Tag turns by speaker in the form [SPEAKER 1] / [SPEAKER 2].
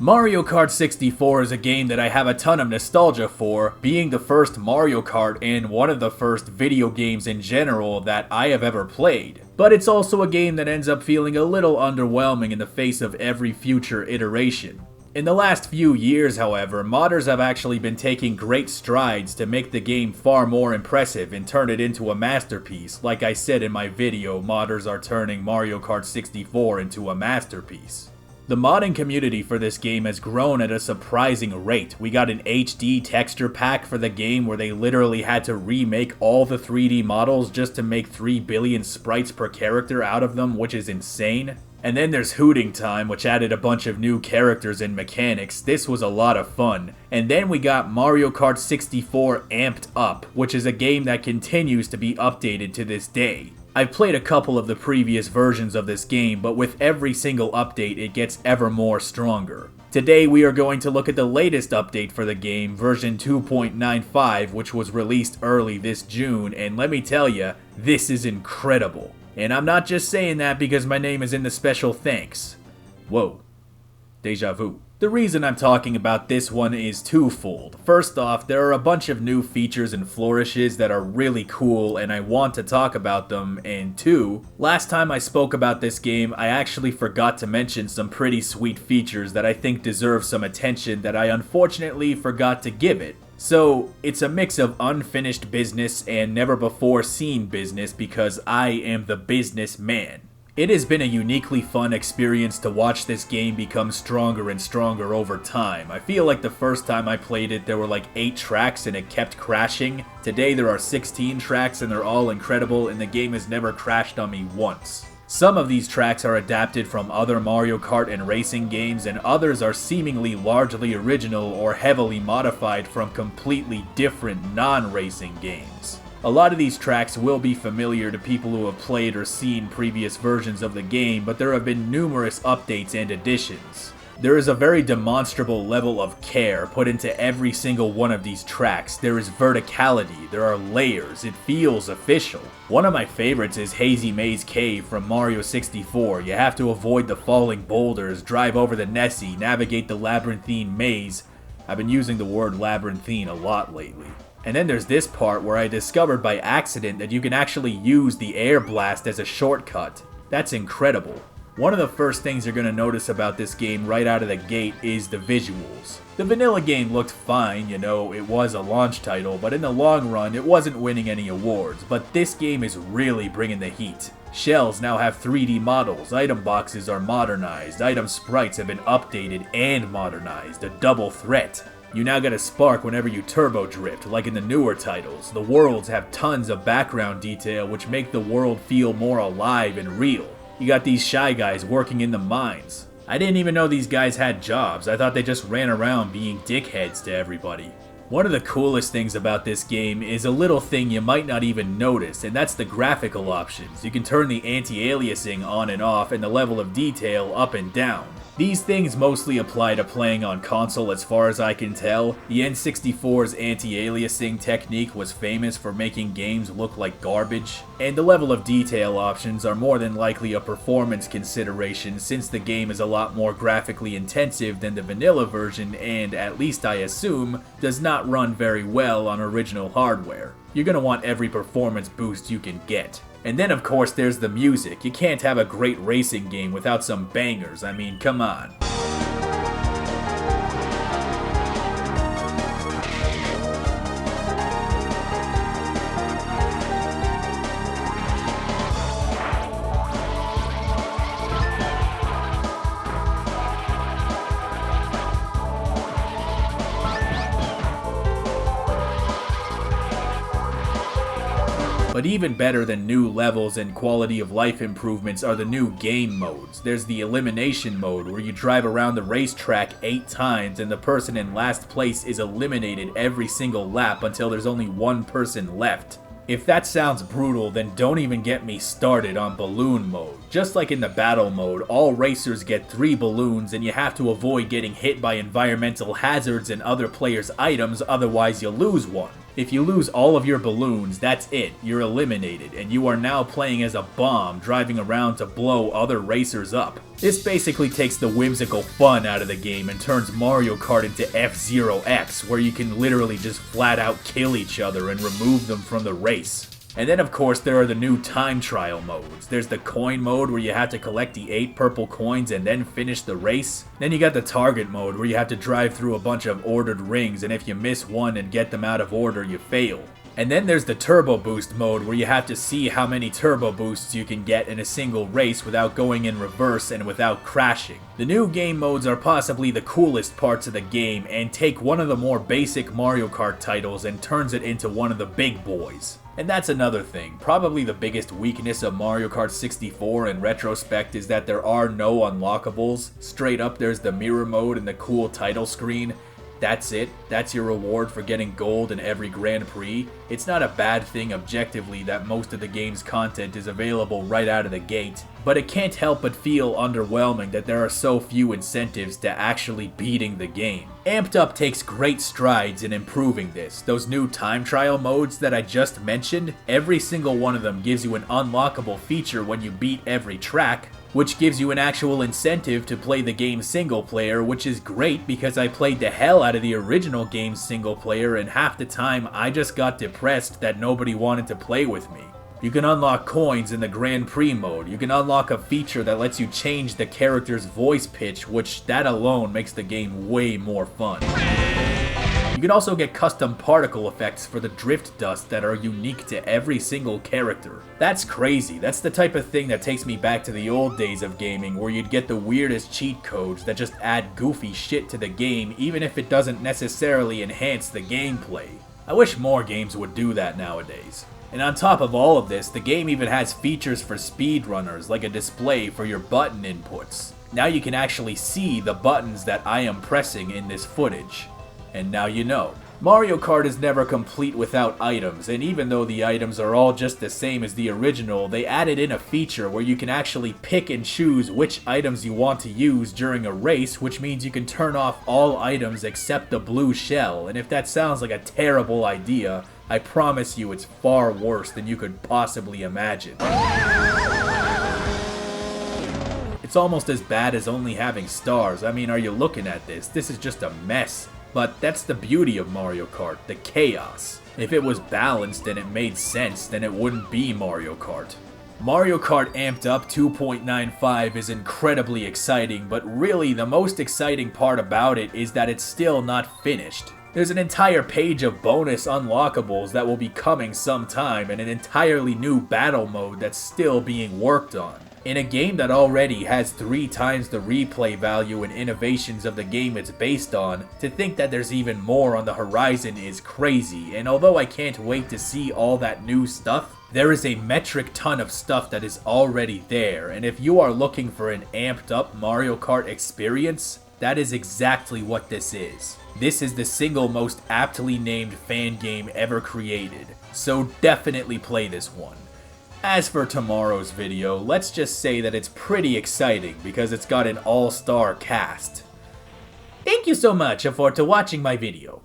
[SPEAKER 1] Mario Kart 64 is a game that I have a ton of nostalgia for, being the first Mario Kart and one of the first video games in general that I have ever played. But it's also a game that ends up feeling a little underwhelming in the face of every future iteration. In the last few years, however, modders have actually been taking great strides to make the game far more impressive and turn it into a masterpiece. Like I said in my video, modders are turning Mario Kart 64 into a masterpiece. The modding community for this game has grown at a surprising rate. We got an HD texture pack for the game where they literally had to remake all the 3D models just to make 3 billion sprites per character out of them, which is insane. And then there's Hooting Time, which added a bunch of new characters and mechanics. This was a lot of fun. And then we got Mario Kart 64 Amped Up, which is a game that continues to be updated to this day. I've played a couple of the previous versions of this game, but with every single update it gets ever more stronger. Today we are going to look at the latest update for the game, version 2.95, which was released early this June, and let me tell ya, this is incredible. And I'm not just saying that because my name is in the special thanks. Whoa. Deja vu. The reason I'm talking about this one is twofold. First off, there are a bunch of new features and flourishes that are really cool and I want to talk about them, and two, last time I spoke about this game, I actually forgot to mention some pretty sweet features that I think deserve some attention that I unfortunately forgot to give it. So, it's a mix of unfinished business and never before seen business because I am the businessman. It has been a uniquely fun experience to watch this game become stronger and stronger over time. I feel like the first time I played it there were like 8 tracks and it kept crashing. Today there are 16 tracks and they're all incredible and the game has never crashed on me once. Some of these tracks are adapted from other Mario Kart and racing games, and others are seemingly largely original or heavily modified from completely different non-racing games. A lot of these tracks will be familiar to people who have played or seen previous versions of the game, but there have been numerous updates and additions. There is a very demonstrable level of care put into every single one of these tracks. There is verticality, there are layers, it feels official. One of my favorites is Hazy Maze Cave from Mario 64. You have to avoid the falling boulders, drive over the Nessie, navigate the labyrinthine maze. I've been using the word labyrinthine a lot lately. And then there's this part where I discovered by accident that you can actually use the air blast as a shortcut. That's incredible. One of the first things you're going to notice about this game right out of the gate is the visuals. The vanilla game looked fine, you know, it was a launch title, but in the long run it wasn't winning any awards, but this game is really bringing the heat. Shells now have 3D models, item boxes are modernized, item sprites have been updated and modernized, a double threat. You now get a spark whenever you turbo drift, like in the newer titles. The worlds have tons of background detail which make the world feel more alive and real. You got these shy guys working in the mines. I didn't even know these guys had jobs. I thought they just ran around being dickheads to everybody. One of the coolest things about this game is a little thing you might not even notice, and that's the graphical options. You can turn the anti-aliasing on and off and the level of detail up and down. These things mostly apply to playing on console as far as I can tell. The N64's anti-aliasing technique was famous for making games look like garbage, and the level of detail options are more than likely a performance consideration since the game is a lot more graphically intensive than the vanilla version and, at least I assume, does not run very well on original hardware. You're gonna want every performance boost you can get. And then of course there's the music. You can't have a great racing game without some bangers, I mean, come on. But even better than new levels and quality of life improvements are the new game modes. There's the elimination mode where you drive around the racetrack 8 times and the person in last place is eliminated every single lap until there's only one person left. If that sounds brutal, then don't even get me started on balloon mode. Just like in the battle mode, all racers get 3 balloons and you have to avoid getting hit by environmental hazards and other players' items, otherwise you'll lose one. If you lose all of your balloons, that's it, you're eliminated, and you are now playing as a bomb driving around to blow other racers up. This basically takes the whimsical fun out of the game and turns Mario Kart into F-Zero X, where you can literally just flat out kill each other and remove them from the race. And then of course there are the new time trial modes. There's the coin mode where you have to collect the 8 purple coins and then finish the race. Then you got the target mode where you have to drive through a bunch of ordered rings, and if you miss one and get them out of order, you fail. And then there's the turbo boost mode where you have to see how many turbo boosts you can get in a single race without going in reverse and without crashing. The new game modes are possibly the coolest parts of the game and take one of the more basic Mario Kart titles and turns it into one of the big boys. And that's another thing. Probably the biggest weakness of Mario Kart 64 in retrospect is that there are no unlockables. Straight up there's the mirror mode and the cool title screen. That's it. That's your reward for getting gold in every Grand Prix. It's not a bad thing objectively that most of the game's content is available right out of the gate, but it can't help but feel underwhelming that there are so few incentives to actually beating the game. Amped Up takes great strides in improving this. Those new time trial modes that I just mentioned, every single one of them gives you an unlockable feature when you beat every track, which gives you an actual incentive to play the game single player, which is great because I played the hell out of the original game's single player, and half the time I just got depressed that nobody wanted to play with me. You can unlock coins in the Grand Prix mode. You can unlock a feature that lets you change the character's voice pitch, which that alone makes the game way more fun. You can also get custom particle effects for the drift dust that are unique to every single character. That's crazy. That's the type of thing that takes me back to the old days of gaming, where you'd get the weirdest cheat codes that just add goofy shit to the game even if it doesn't necessarily enhance the gameplay. I wish more games would do that nowadays. And on top of all of this, the game even has features for speedrunners, like a display for your button inputs. Now you can actually see the buttons that I am pressing in this footage. And now you know. Mario Kart is never complete without items, and even though the items are all just the same as the original, they added in a feature where you can actually pick and choose which items you want to use during a race, which means you can turn off all items except the blue shell, and if that sounds like a terrible idea, I promise you it's far worse than you could possibly imagine. It's almost as bad as only having stars. I mean, are you looking at this? This is just a mess. But that's the beauty of Mario Kart, the chaos. If it was balanced and it made sense, then it wouldn't be Mario Kart. Mario Kart Amped Up 2.95 is incredibly exciting, but really the most exciting part about it is that it's still not finished. There's an entire page of bonus unlockables that will be coming sometime, and an entirely new battle mode that's still being worked on. In a game that already has 3 times the replay value and innovations of the game it's based on, to think that there's even more on the horizon is crazy, and although I can't wait to see all that new stuff, there is a metric ton of stuff that is already there, and if you are looking for an amped up Mario Kart experience, that is exactly what this is. This is the single most aptly named fan game ever created, so definitely play this one. As for tomorrow's video, let's just say that it's pretty exciting because it's got an all-star cast. Thank you so much for watching my video.